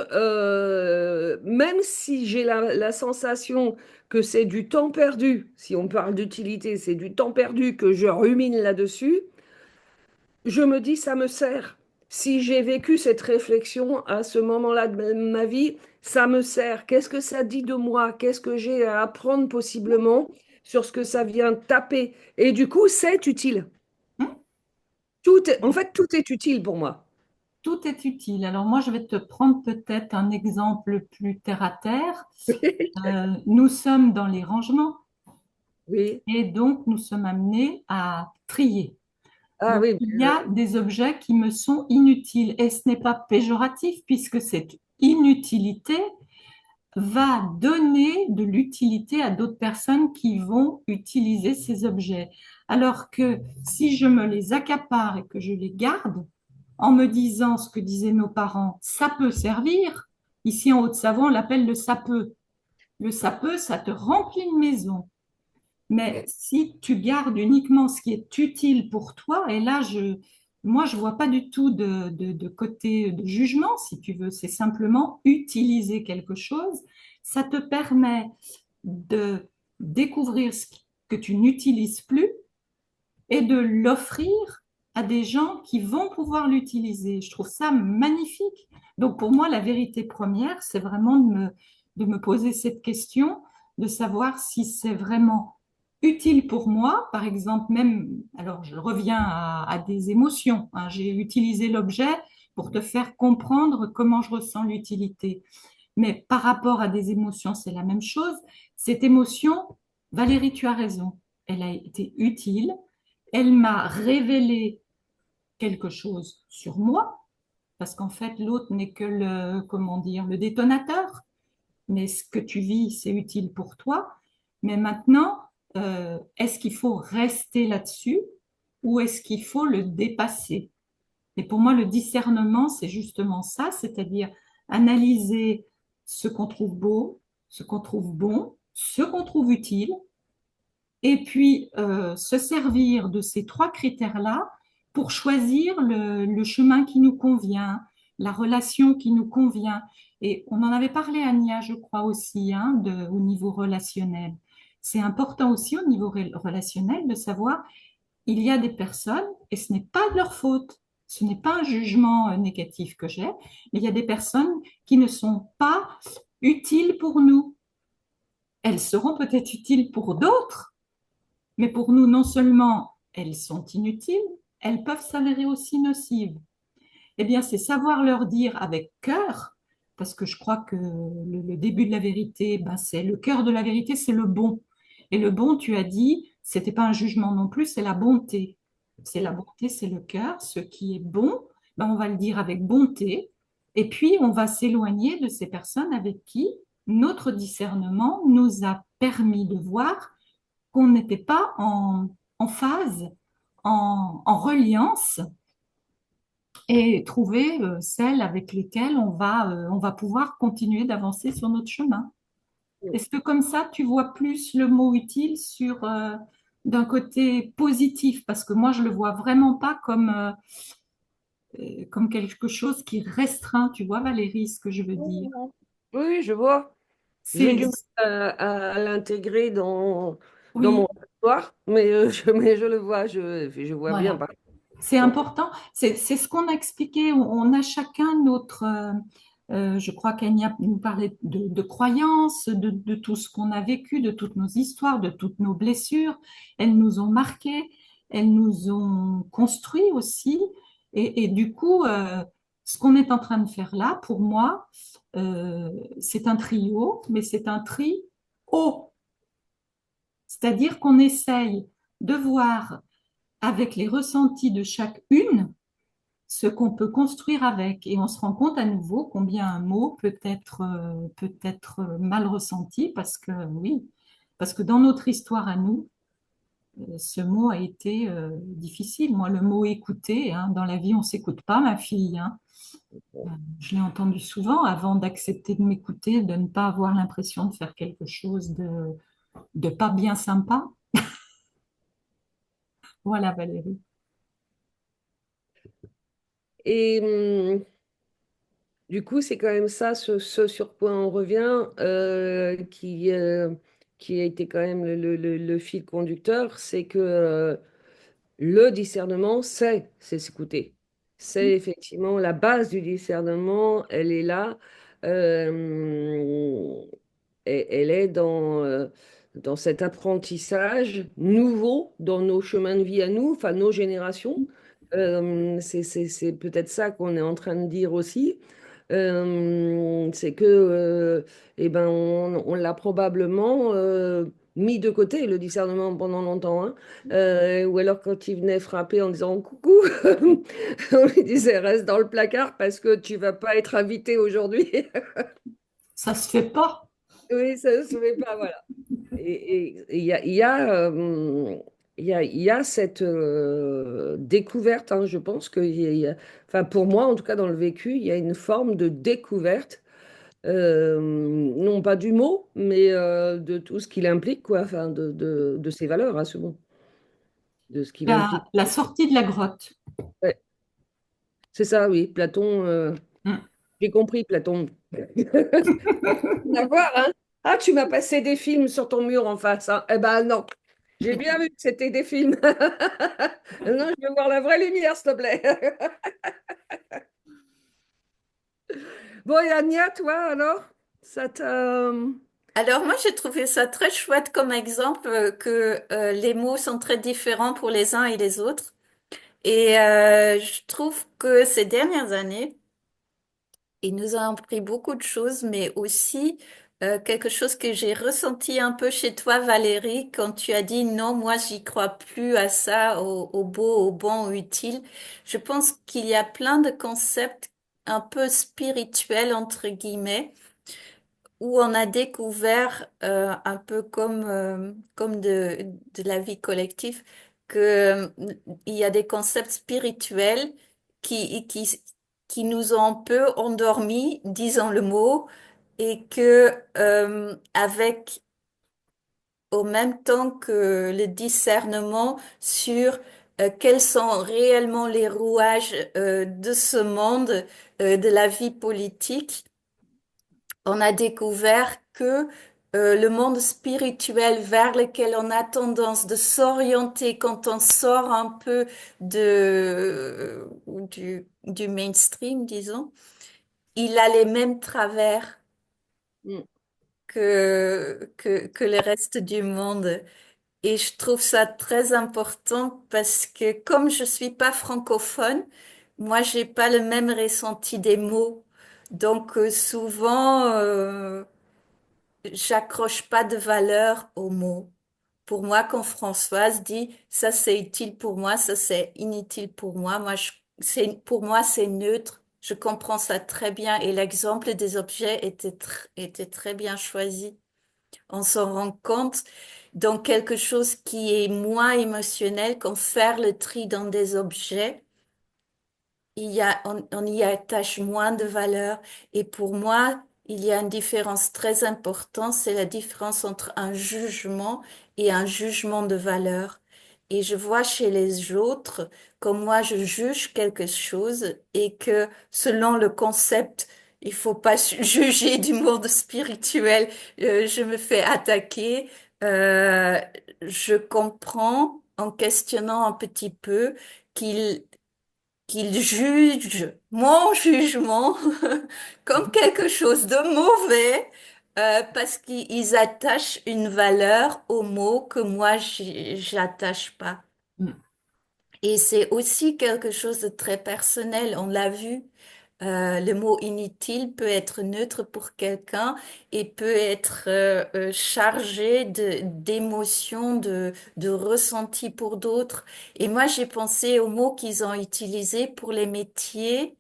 même si j'ai la sensation que c'est du temps perdu, si on parle d'utilité, c'est du temps perdu que je rumine là-dessus, je me dis, ça me sert. Si j'ai vécu cette réflexion à ce moment-là de ma vie, ça me sert. Qu'est-ce que ça dit de moi? Qu'est-ce que j'ai à apprendre possiblement sur ce que ça vient taper? Et du coup, c'est utile. hein, En fait, tout est utile pour moi. tout est utile. Alors moi, je vais te prendre peut-être un exemple plus terre à terre. Nous sommes dans les rangements Oui. et donc nous sommes amenés à trier. Ah Donc oui. il y a des objets qui me sont inutiles et ce n'est pas péjoratif puisque cette inutilité va donner de l'utilité à d'autres personnes qui vont utiliser ces objets. Alors que si je me les accapare et que je les garde, en me disant ce que disaient nos parents, ça peut servir. Ici en Haute-Savoie, on l'appelle le sapeux. Le sapeux, ça te remplit une maison. Mais si tu gardes uniquement ce qui est utile pour toi, et là, moi, je vois pas du tout de côté de jugement, si tu veux. C'est simplement utiliser quelque chose. Ça te permet de découvrir ce que tu n'utilises plus et de l'offrir à des gens qui vont pouvoir l'utiliser. Je trouve ça magnifique. Donc pour moi, la vérité première, c'est vraiment de me poser cette question, de savoir si c'est vraiment utile pour moi. Par exemple, même, alors je reviens à des émotions, hein. J'ai utilisé l'objet pour te faire comprendre comment je ressens l'utilité. Mais par rapport à des émotions, c'est la même chose. Cette émotion, Valérie, tu as raison, elle a été utile. Elle m'a révélé quelque chose sur moi, parce qu'en fait, l'autre n'est que le, comment dire, le détonateur. Mais ce que tu vis, c'est utile pour toi. Mais maintenant, est-ce qu'il faut rester là-dessus ou est-ce qu'il faut le dépasser? Et pour moi, le discernement, c'est justement ça, c'est-à-dire analyser ce qu'on trouve beau, ce qu'on trouve bon, ce qu'on trouve utile, et puis se servir de ces trois critères-là pour choisir le chemin qui nous convient, la relation qui nous convient. Et on en avait parlé, Ania, je crois aussi, hein, au niveau relationnel. C'est important aussi au niveau relationnel de savoir il y a des personnes, et ce n'est pas de leur faute, ce n'est pas un jugement négatif que j'ai, mais il y a des personnes qui ne sont pas utiles pour nous. Elles seront peut-être utiles pour d'autres, mais pour nous, non seulement elles sont inutiles, elles peuvent s'avérer aussi nocives. Eh bien, c'est savoir leur dire avec cœur, parce que je crois que le début de la vérité, ben, c'est le cœur de la vérité, c'est le bon. Et le bon, tu as dit, c'était pas un jugement non plus, c'est la bonté. C'est la bonté, c'est le cœur. Ce qui est bon, ben, on va le dire avec bonté. Et puis, on va s'éloigner de ces personnes avec qui notre discernement nous a permis de voir qu'on n'était pas en phase, en reliance et trouver celles avec lesquelles on va pouvoir continuer d'avancer sur notre chemin. Est-ce que comme ça, tu vois plus le mot utile sur d'un côté positif? Parce que moi, je le vois vraiment pas comme quelque chose qui restreint. Tu vois, Valérie, ce que je veux dire? Oui, je vois. J'ai C'est, du mal à l'intégrer dans mon oui, répertoire, mais je le vois, je vois bien. voilà. C'est important. C'est ce qu'on a expliqué. On a chacun notre. Je crois qu'Ania nous parlait de croyances, de tout ce qu'on a vécu, de toutes nos histoires, de toutes nos blessures. Elles nous ont marqués, elles nous ont construits aussi. Et du coup, ce qu'on est en train de faire là, pour moi, c'est un trio, mais c'est un tri haut. C'est-à-dire qu'on essaye de voir avec les ressentis de chacune ce qu'on peut construire avec. Et on se rend compte à nouveau combien un mot peut être mal ressenti parce que, oui, parce que dans notre histoire à nous, ce mot a été difficile. Moi, le mot écouter, hein, dans la vie, on ne s'écoute pas, ma fille, hein. Je l'ai entendu souvent avant d'accepter de m'écouter, de ne pas avoir l'impression de faire quelque chose de pas bien sympa. Voilà, Valérie. Et du coup, c'est quand même ça, ce sur quoi on revient, qui a été quand même le fil conducteur, c'est que le discernement, c'est s'écouter. C'est effectivement la base du discernement, elle est là. Euh, Elle est dans cet apprentissage nouveau dans nos chemins de vie à nous, enfin nos générations. C'est peut-être ça qu'on est en train de dire aussi. C'est que eh ben, on l'a probablement mis de côté, le discernement, pendant longtemps, hein. Ou alors quand il venait frapper en disant coucou, on lui disait reste dans le placard parce que tu vas pas être invité aujourd'hui. Ça se fait pas. Oui, ça ne se fait pas, voilà. Et il y a cette découverte, hein, je pense que, enfin pour moi, en tout cas dans le vécu, il y a une forme de découverte, non pas du mot, mais de tout ce qu'il implique, quoi, enfin de ses valeurs, à ce mot, de ce qu'il implique. La sortie de la grotte. Ouais, c'est ça, oui, Platon, Mm. j'ai compris, Platon. D'accord, hein? Ah, tu m'as passé des films sur ton mur en face, hein? Eh ben non. J'ai bien vu que c'était des films. Non, je veux voir la vraie lumière, s'il te plaît. Bon, et Anya, toi, alors? Ça t'a... Alors moi, j'ai trouvé ça très chouette comme exemple que les mots sont très différents pour les uns et les autres. Et je trouve que ces dernières années, il nous a appris beaucoup de choses, mais aussi quelque chose que j'ai ressenti un peu chez toi, Valérie, quand tu as dit non, moi, j'y crois plus à ça, au beau, au bon, au utile. Je pense qu'il y a plein de concepts un peu spirituels, entre guillemets, où on a découvert, un peu comme de la vie collective, que il y a des concepts spirituels qui, qui, qui nous ont un peu endormis, disons le mot, et que avec au même temps que le discernement sur quels sont réellement les rouages de ce monde, de la vie politique, on a découvert que le monde spirituel vers lequel on a tendance de s'orienter quand on sort un peu du mainstream, disons, il a les mêmes travers Hmm. que le reste du monde. Et je trouve ça très important parce que comme je suis pas francophone, moi j'ai pas le même ressenti des mots. Donc souvent, j'accroche pas de valeur aux mots. Pour moi, quand Françoise dit ça c'est utile pour moi, ça c'est inutile pour moi, pour moi c'est neutre. Je comprends ça très bien et l'exemple des objets était très bien choisi. On s'en rend compte dans quelque chose qui est moins émotionnel, comme faire le tri dans des objets on y attache moins de valeur. Et pour moi, il y a une différence très importante, c'est la différence entre un jugement et un jugement de valeur. Et je vois chez les autres, comme moi, je juge quelque chose et que selon le concept, il faut pas juger du monde spirituel, je me fais attaquer. Euh, je comprends en questionnant un petit peu qu'il qu'ils jugent mon jugement comme quelque chose de mauvais parce qu'ils attachent une valeur aux mots que moi j'attache pas. Et c'est aussi quelque chose de très personnel. On l'a vu. Le mot inutile peut être neutre pour quelqu'un et peut être chargé d'émotions, de ressentis pour d'autres. Et moi, j'ai pensé aux mots qu'ils ont utilisés pour les métiers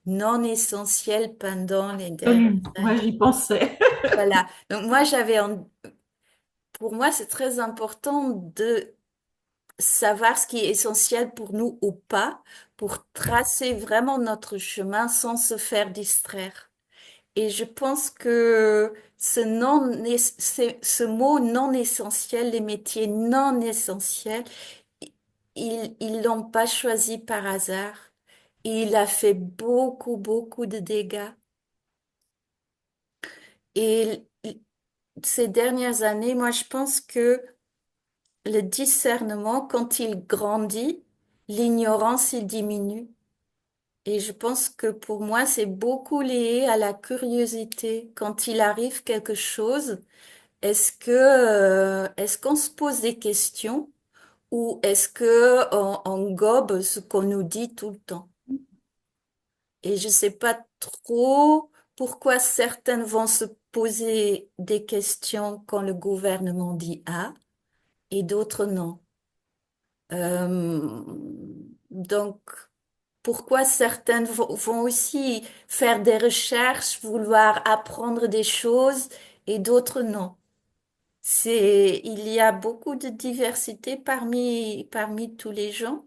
non essentiels pendant les dernières Ouais, années. j'y pensais. Voilà. Donc moi, pour moi, c'est très important de savoir ce qui est essentiel pour nous ou pas, pour tracer vraiment notre chemin sans se faire distraire. Et je pense que ce mot non essentiel, les métiers non essentiels, ils l'ont pas choisi par hasard. Et il a fait beaucoup, beaucoup de dégâts. Et ces dernières années, moi, je pense que le discernement, quand il grandit, l'ignorance, il diminue. Et je pense que pour moi, c'est beaucoup lié à la curiosité. Quand il arrive quelque chose, est-ce qu'on se pose des questions ou est-ce que on gobe ce qu'on nous dit tout le temps? Et je sais pas trop pourquoi certaines vont se poser des questions quand le gouvernement dit A et d'autres non. Euh, donc, pourquoi certaines vont aussi faire des recherches, vouloir apprendre des choses et d'autres non. Il y a beaucoup de diversité parmi tous les gens.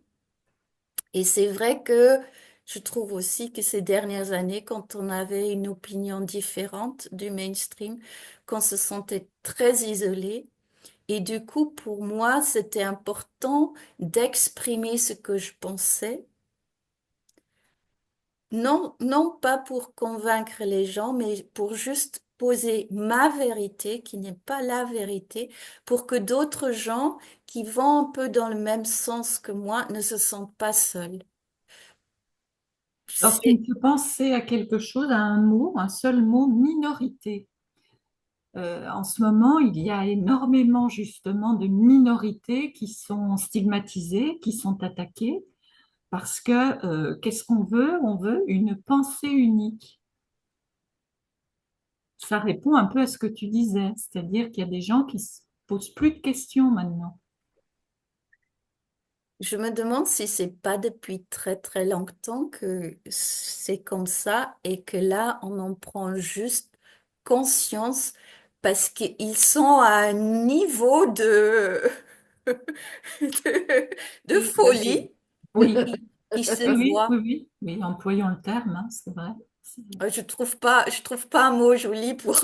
Et c'est vrai que je trouve aussi que ces dernières années, quand on avait une opinion différente du mainstream, qu'on se sentait très isolé. Et du coup, pour moi, c'était important d'exprimer ce que je pensais. Non, non pas pour convaincre les gens, mais pour juste d'exposer ma vérité, qui n'est pas la vérité, pour que d'autres gens qui vont un peu dans le même sens que moi ne se sentent pas seuls. Alors, tu me C'est, fais penser à quelque chose, à un mot, un seul mot, minorité. En ce moment, il y a énormément justement de minorités qui sont stigmatisées, qui sont attaquées, parce que qu'est-ce qu'on veut? On veut une pensée unique. Ça répond un peu à ce que tu disais, c'est-à-dire qu'il y a des gens qui se posent plus de questions maintenant. je me demande si c'est pas depuis très très longtemps que c'est comme ça et que là, on en prend juste conscience parce qu'ils sont à un niveau de Exagéré. folie Oui, qui se oui, oui, oui, voit. oui, oui, employons le terme, hein, c'est vrai. C'est- Je trouve pas un mot joli pour.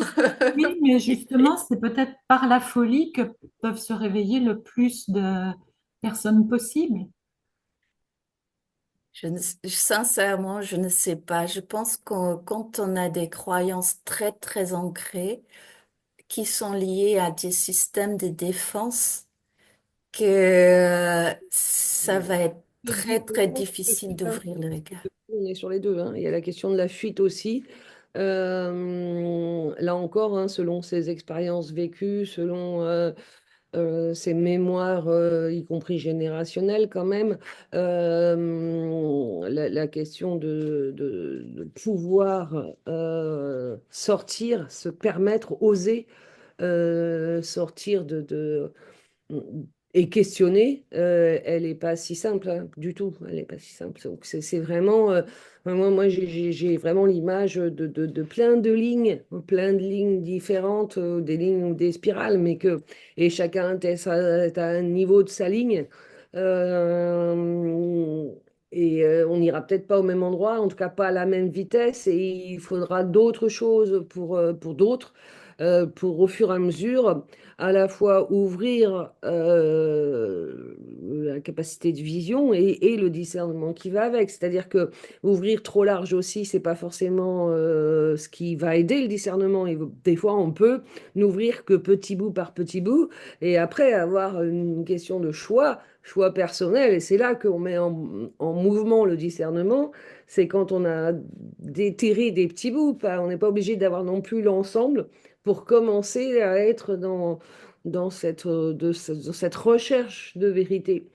Oui, mais justement, c'est peut-être par la folie que peuvent se réveiller le plus de personnes possibles. Sincèrement, je ne sais pas. Je pense que quand on a des croyances très, très ancrées qui sont liées à des systèmes de défense, que ça va être Je très, dis que très non, je difficile suis pas. d'ouvrir le regard. On est sur les deux, hein. Il y a la question de la fuite aussi. Là encore, hein, selon ses expériences vécues, selon ses mémoires, y compris générationnelles quand même, la question de pouvoir sortir, se permettre, oser sortir et questionner, elle n'est pas si simple, hein, du tout. Elle n'est pas si simple. Donc c'est vraiment, moi j'ai vraiment l'image de plein de lignes différentes, des lignes ou des spirales, mais que et chacun est à un niveau de sa ligne. Euh, on n'ira peut-être pas au même endroit, en tout cas pas à la même vitesse, et il faudra d'autres choses pour d'autres, pour au fur et à mesure à la fois ouvrir la capacité de vision et le discernement qui va avec. C'est-à-dire que ouvrir trop large aussi, c'est pas forcément ce qui va aider le discernement. Et des fois, on peut n'ouvrir que petit bout par petit bout et après avoir une question de choix personnel. Et c'est là qu'on met en mouvement le discernement. C'est quand on a déterré des petits bouts. On n'est pas obligé d'avoir non plus l'ensemble pour commencer à être dans cette recherche de vérité.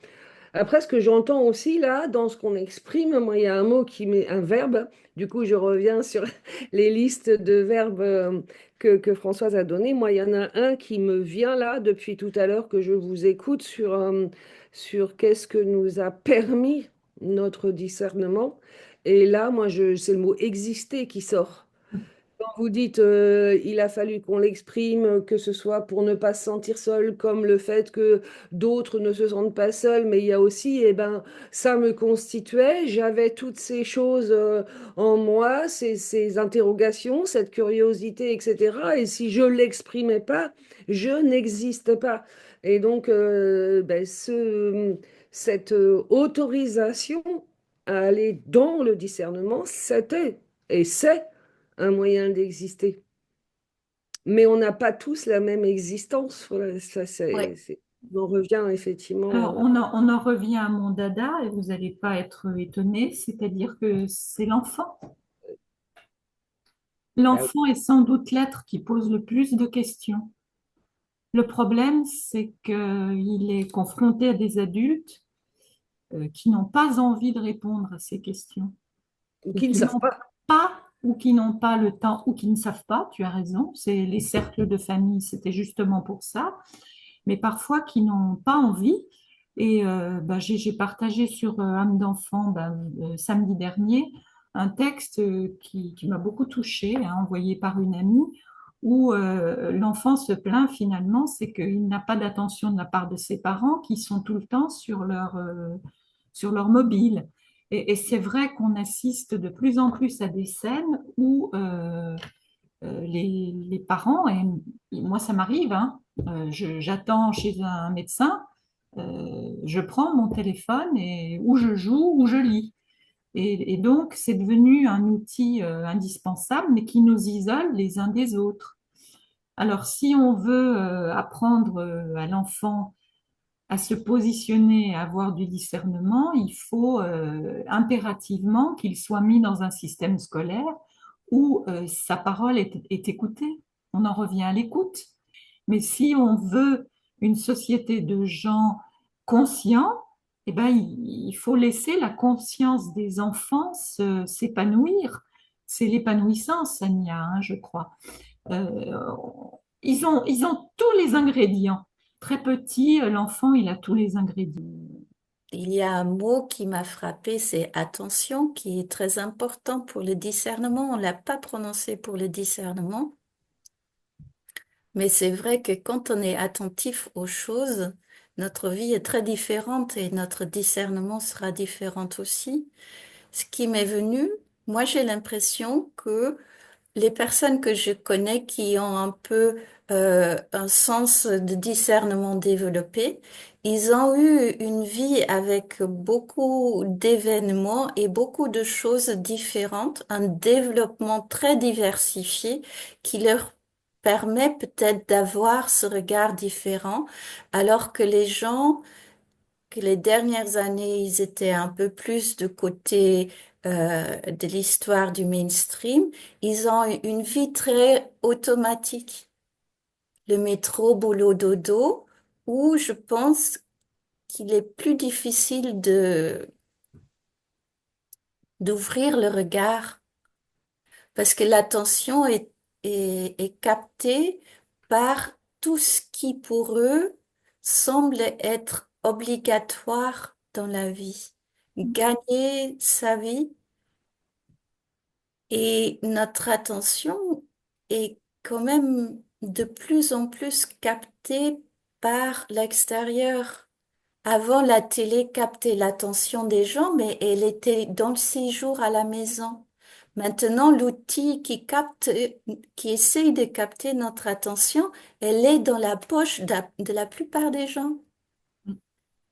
Après, ce que j'entends aussi là, dans ce qu'on exprime, moi, il y a un mot qui met un verbe. Du coup, je reviens sur les listes de verbes que Françoise a données. Moi, il y en a un qui me vient là depuis tout à l'heure que je vous écoute sur qu'est-ce que nous a permis notre discernement. Et là, c'est le mot exister qui sort. Quand vous dites il a fallu qu'on l'exprime, que ce soit pour ne pas se sentir seul, comme le fait que d'autres ne se sentent pas seuls, mais il y a aussi, eh ben, ça me constituait, j'avais toutes ces choses en moi, ces interrogations, cette curiosité, etc. Et si je l'exprimais pas, je n'existe pas. Et donc, cette autorisation à aller dans le discernement, c'était et c'est un moyen d'exister. Mais on n'a pas tous la même existence. Voilà, ça, Ouais. on revient effectivement. Alors, on en revient à mon dada, et vous n'allez pas être étonnés, c'est-à-dire que c'est l'enfant. Bah L'enfant est sans doute l'être qui pose le plus de questions. Le problème, c'est qu'il est confronté à des adultes qui n'ont pas envie de répondre à ces questions, ou ou qui ne qui savent n'ont pas. pas, ou qui n'ont pas le temps, ou qui ne savent pas, tu as raison, c'est les cercles de famille, c'était justement pour ça, mais parfois qui n'ont pas envie. Et j'ai partagé sur âme d'enfant samedi dernier un texte qui m'a beaucoup touchée, hein, envoyé par une amie, où l'enfant se plaint finalement, c'est qu'il n'a pas d'attention de la part de ses parents qui sont tout le temps sur leur mobile. Et c'est vrai qu'on assiste de plus en plus à des scènes où les parents, et moi ça m'arrive, hein, j'attends chez un médecin, je prends mon téléphone et ou je joue ou je lis. Et donc, c'est devenu un outil indispensable, mais qui nous isole les uns des autres. Alors, si on veut apprendre à l'enfant à se positionner, à avoir du discernement, il faut impérativement qu'il soit mis dans un système scolaire où sa parole est écoutée. On en revient à l'écoute. Mais si on veut une société de gens conscients, eh ben, il faut laisser la conscience des enfants s'épanouir. C'est l'épanouissance, Ania, hein, je crois. Euh, ils ont tous les ingrédients. Très petit, l'enfant, il a tous les ingrédients. Il y a un mot qui m'a frappé, c'est attention, qui est très important pour le discernement. On l'a pas prononcé pour le discernement, mais c'est vrai que quand on est attentif aux choses, notre vie est très différente et notre discernement sera différent aussi. Ce qui m'est venu, moi j'ai l'impression que les personnes que je connais qui ont un peu un sens de discernement développé, ils ont eu une vie avec beaucoup d'événements et beaucoup de choses différentes, un développement très diversifié qui leur permet peut-être d'avoir ce regard différent, alors que les gens que les dernières années, ils étaient un peu plus de côté de l'histoire du mainstream. Ils ont eu une vie très automatique. Le métro, boulot, dodo, où je pense qu'il est plus difficile d'ouvrir le regard parce que l'attention est captée par tout ce qui pour eux semble être obligatoire dans la vie. Gagner sa vie et notre attention est quand même de plus en plus captée par l'extérieur. Avant, la télé captait l'attention des gens, mais elle était dans le séjour à la maison. Maintenant, l'outil qui essaye de capter notre attention, elle est dans la poche de la plupart des gens.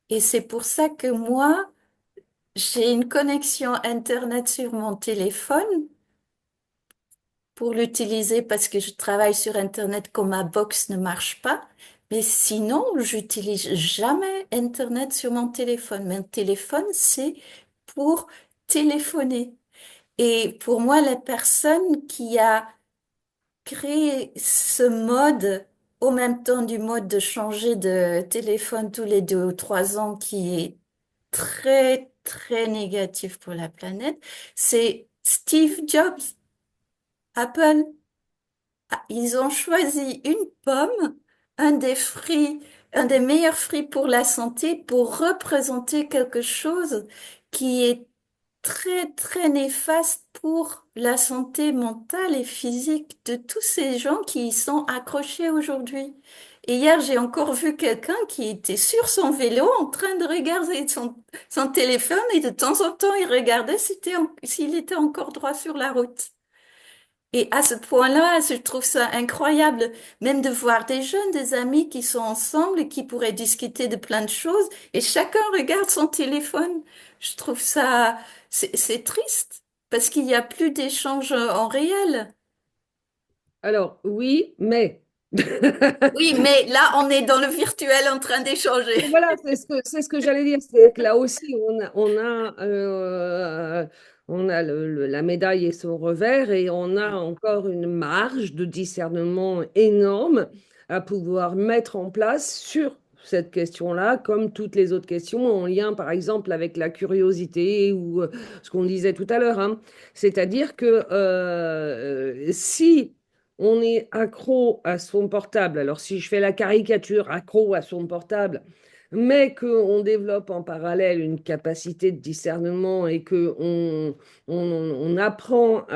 Et c'est pour ça que moi, j'ai une connexion Internet sur mon téléphone pour l'utiliser parce que je travaille sur Internet quand ma box ne marche pas. Mais sinon, j'utilise jamais Internet sur mon téléphone. Mon téléphone, c'est pour téléphoner. Et pour moi, la personne qui a créé ce mode, au même temps du mode de changer de téléphone tous les 2 ou 3 ans, qui est très, très négatif pour la planète, c'est Steve Jobs, Apple. Ah, ils ont choisi une pomme, un des fruits, un des meilleurs fruits pour la santé, pour représenter quelque chose qui est très, très néfaste pour la santé mentale et physique de tous ces gens qui y sont accrochés aujourd'hui. Et hier, j'ai encore vu quelqu'un qui était sur son vélo en train de regarder son téléphone et de temps en temps, il regardait s'il était encore droit sur la route. Et à ce point-là, je trouve ça incroyable, même de voir des jeunes, des amis qui sont ensemble et qui pourraient discuter de plein de choses et chacun regarde son téléphone. Je trouve ça, c'est triste parce qu'il n'y a plus d'échanges en réel. Alors, oui, mais. Oui, mais là, on est dans le virtuel en train d'échanger. Voilà, c'est ce que j'allais dire. C'est que là aussi, on a la médaille et son revers, et on a encore une marge de discernement énorme à pouvoir mettre en place sur cette question-là, comme toutes les autres questions, en lien, par exemple, avec la curiosité ou ce qu'on disait tout à l'heure, hein. C'est-à-dire que si on est accro à son portable. Alors, si je fais la caricature, accro à son portable, mais qu'on développe en parallèle une capacité de discernement et qu'on on apprend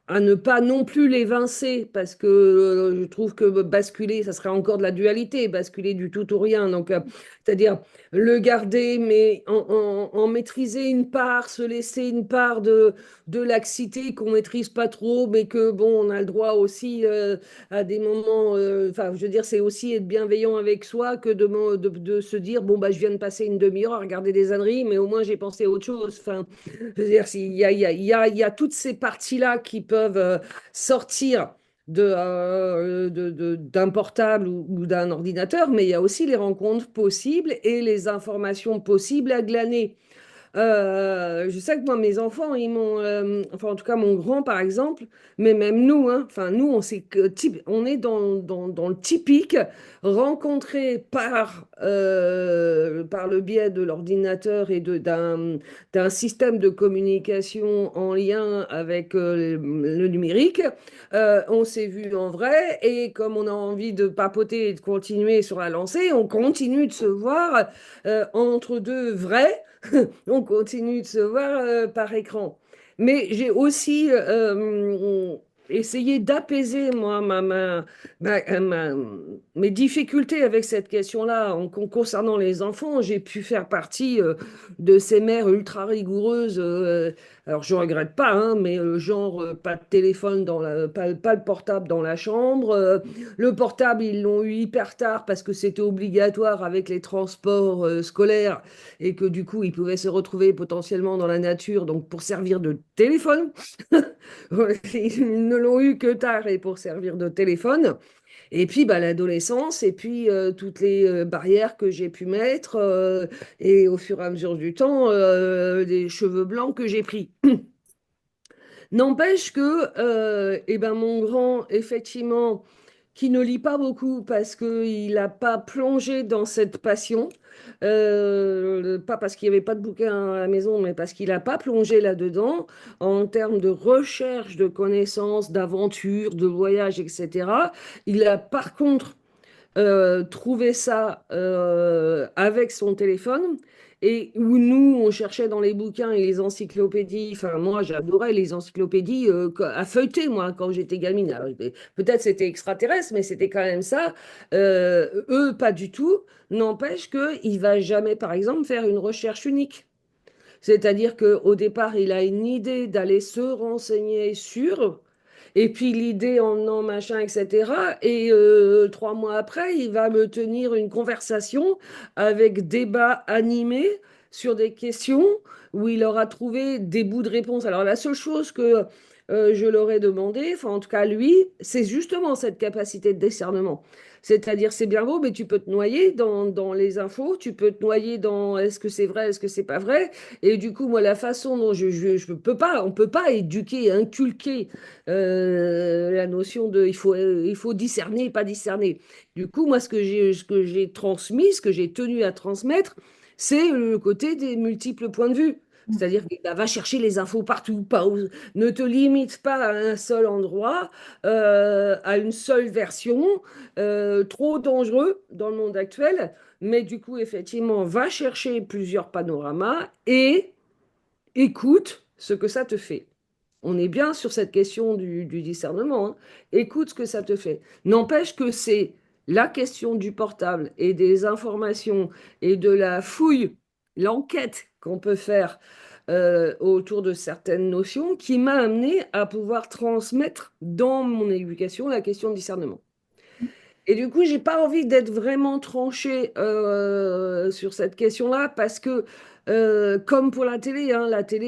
à ne pas non plus l'évincer, parce que je trouve que basculer, ça serait encore de la dualité, basculer du tout ou rien. Donc, c'est-à-dire le garder, mais en maîtriser une part, se laisser une part de laxité qu'on maîtrise pas trop, mais que bon, on a le droit aussi à des moments. Enfin, je veux dire, c'est aussi être bienveillant avec soi que de se dire, bon, bah, je viens de passer une demi-heure à regarder des âneries, mais au moins j'ai pensé à autre chose. Enfin, je veux dire, il y a toutes ces parties-là qui peuvent sortir d'un portable ou d'un ordinateur, mais il y a aussi les rencontres possibles et les informations possibles à glaner. Je sais que moi, mes enfants, ils m'ont, enfin en tout cas mon grand par exemple, mais même nous, hein, enfin nous, on est dans le typique, rencontré par le biais de l'ordinateur et d'un système de communication en lien avec le numérique. On s'est vu en vrai et comme on a envie de papoter et de continuer sur la lancée, on continue de se voir entre deux vrais. On continue de se voir par écran. Mais j'ai aussi essayé d'apaiser, moi, mes difficultés avec cette question-là concernant les enfants. J'ai pu faire partie de ces mères ultra rigoureuses. Alors, je ne regrette pas, hein, mais genre, pas de téléphone, pas de portable dans la chambre. Le portable, ils l'ont eu hyper tard parce que c'était obligatoire avec les transports scolaires et que du coup, ils pouvaient se retrouver potentiellement dans la nature, donc pour servir de téléphone. Ils ne l'ont eu que tard et pour servir de téléphone. Et puis, bah, l'adolescence, et puis toutes les barrières que j'ai pu mettre, et au fur et à mesure du temps, des cheveux blancs que j'ai pris. N'empêche que eh ben, mon grand, effectivement, qui ne lit pas beaucoup parce qu'il n'a pas plongé dans cette passion, pas parce qu'il n'y avait pas de bouquin à la maison, mais parce qu'il n'a pas plongé là-dedans en termes de recherche, de connaissances, d'aventure, de voyage, etc. Il a par contre trouver ça avec son téléphone et où nous, on cherchait dans les bouquins et les encyclopédies. Enfin, moi, j'adorais les encyclopédies à feuilleter, moi, quand j'étais gamine. Alors, peut-être c'était extraterrestre, mais c'était quand même ça. Eux, pas du tout. N'empêche qu'il va jamais, par exemple, faire une recherche unique. C'est-à-dire qu'au départ, il a une idée d'aller se renseigner sur, et puis l'idée en emmenant machin, etc. Et 3 mois après, il va me tenir une conversation avec débat animé sur des questions où il aura trouvé des bouts de réponse. Alors la seule chose que je leur ai demandé, enfin en tout cas lui, c'est justement cette capacité de discernement. C'est-à-dire, c'est bien beau, mais tu peux te noyer dans les infos, tu peux te noyer dans est-ce que c'est vrai, est-ce que c'est pas vrai. Et du coup, moi, la façon dont je peux pas, on peut pas éduquer, inculquer la notion de il faut discerner, pas discerner. Du coup, moi, ce que j'ai transmis, ce que j'ai tenu à transmettre, c'est le côté des multiples points de vue. C'est-à-dire qu'il va chercher les infos partout, ne te limite pas à un seul endroit, à une seule version, trop dangereux dans le monde actuel, mais du coup, effectivement, va chercher plusieurs panoramas et écoute ce que ça te fait. On est bien sur cette question du discernement, hein. Écoute ce que ça te fait. N'empêche que c'est la question du portable et des informations et de la fouille, l'enquête qu'on peut faire autour de certaines notions qui m'a amené à pouvoir transmettre dans mon éducation la question de discernement. Et du coup, j'ai pas envie d'être vraiment tranchée sur cette question-là parce que, comme pour la télé,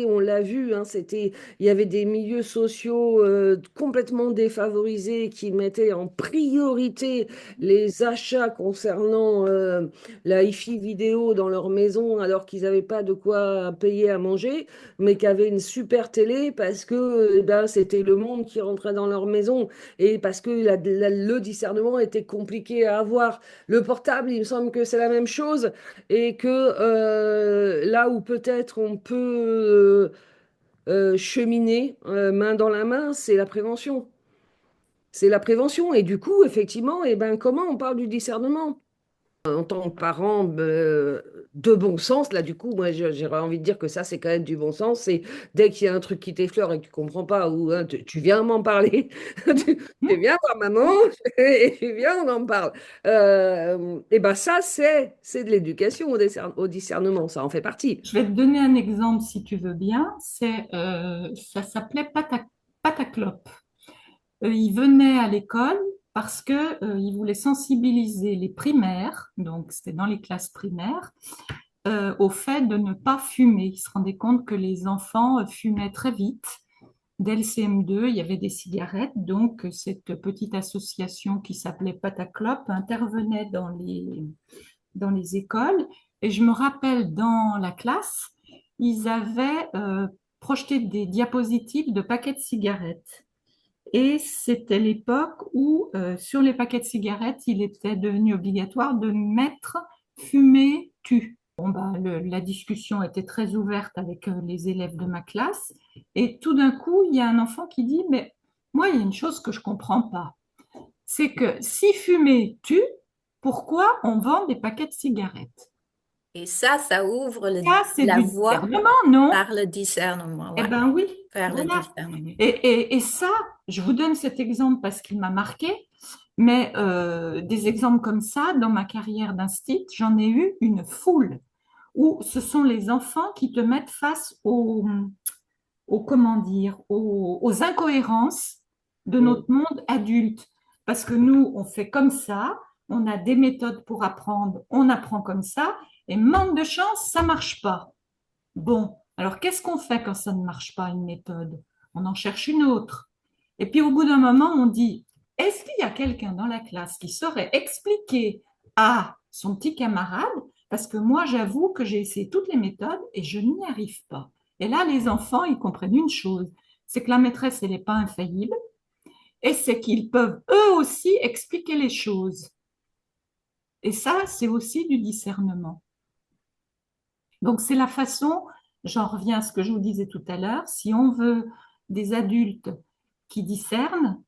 on l'a vu, hein, il y avait des milieux sociaux complètement défavorisés qui mettaient en priorité les achats concernant la hi-fi vidéo dans leur maison alors qu'ils n'avaient pas de quoi payer à manger, mais qui avaient une super télé parce que ben, c'était le monde qui rentrait dans leur maison et parce que le discernement était compliqué à avoir. Le portable, il me semble que c'est la même chose et que là où peut-être on peut cheminer main dans la main, c'est la prévention. C'est la prévention. Et du coup, effectivement, eh ben, comment on parle du discernement? en tant que parent de bon sens, là, du coup, moi, j'aurais envie de dire que ça, c'est quand même du bon sens. C'est dès qu'il y a un truc qui t'effleure et que tu comprends pas, ou hein, tu viens m'en parler, tu viens voir maman, et tu viens, on en parle. Et ben ça, c'est de l'éducation au discernement, ça en fait partie. Je vais te donner un exemple si tu veux bien. Ça s'appelait Pataclope. Ils venaient à l'école parce que ils voulaient sensibiliser les primaires, donc c'était dans les classes primaires, au fait de ne pas fumer. Ils se rendaient compte que les enfants fumaient très vite. Dès le CM2, il y avait des cigarettes, donc cette petite association qui s'appelait Pataclope intervenait dans les écoles. Et je me rappelle dans la classe, ils avaient projeté des diapositives de paquets de cigarettes. Et c'était l'époque où, sur les paquets de cigarettes, il était devenu obligatoire de mettre fumer tue. Bon, bah, la discussion était très ouverte avec les élèves de ma classe. Et tout d'un coup, il y a un enfant qui dit, mais moi, il y a une chose que je comprends pas. C'est que si fumer tue, pourquoi on vend des paquets de cigarettes? Et ça ouvre Ça, c'est la du voie discernement, non? par le discernement, Eh ouais, ben oui, vers le voilà. discernement. Et ça, je vous donne cet exemple parce qu'il m'a marqué, mais des exemples comme ça, dans ma carrière d'instit, j'en ai eu une foule, où ce sont les enfants qui te mettent face comment dire, aux incohérences de Mm. notre monde adulte. Parce que nous, on fait comme ça, on a des méthodes pour apprendre, on apprend comme ça, et manque de chance, ça marche pas. Bon, alors qu'est-ce qu'on fait quand ça ne marche pas, une méthode? On en cherche une autre. Et puis au bout d'un moment, on dit, est-ce qu'il y a quelqu'un dans la classe qui saurait expliquer à son petit camarade? Parce que moi, j'avoue que j'ai essayé toutes les méthodes et je n'y arrive pas. Et là, les enfants, ils comprennent une chose, c'est que la maîtresse, elle n'est pas infaillible et c'est qu'ils peuvent eux aussi expliquer les choses. Et ça, c'est aussi du discernement. Donc, c'est la façon, j'en reviens à ce que je vous disais tout à l'heure, si on veut des adultes qui discernent,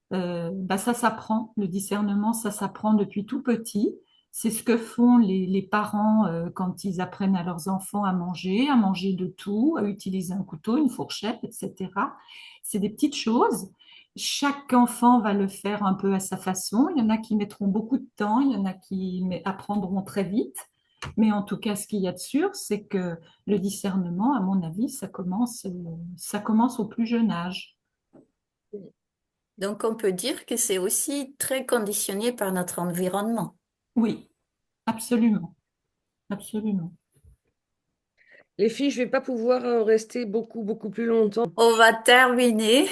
bah ça s'apprend, le discernement, ça s'apprend depuis tout petit. C'est ce que font les parents quand ils apprennent à leurs enfants à manger de tout, à utiliser un couteau, une fourchette, etc. C'est des petites choses. Chaque enfant va le faire un peu à sa façon. Il y en a qui mettront beaucoup de temps, il y en a qui apprendront très vite. Mais en tout cas, ce qu'il y a de sûr, c'est que le discernement, à mon avis, ça commence au plus jeune âge. Donc, on peut dire que c'est aussi très conditionné par notre environnement. Oui, absolument, absolument. Les filles, je vais pas pouvoir rester beaucoup, beaucoup plus longtemps. On va terminer.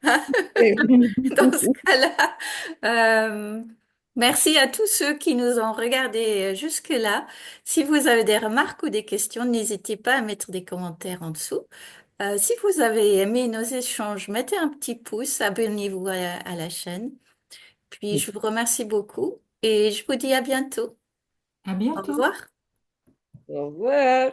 Dans ce cas-là, euh, merci à tous ceux qui nous ont regardés jusque-là. Si vous avez des remarques ou des questions, n'hésitez pas à mettre des commentaires en dessous. Si vous avez aimé nos échanges, mettez un petit pouce, abonnez-vous à la chaîne. Puis je vous remercie beaucoup et je vous dis à bientôt. À Au bientôt. revoir. Au revoir.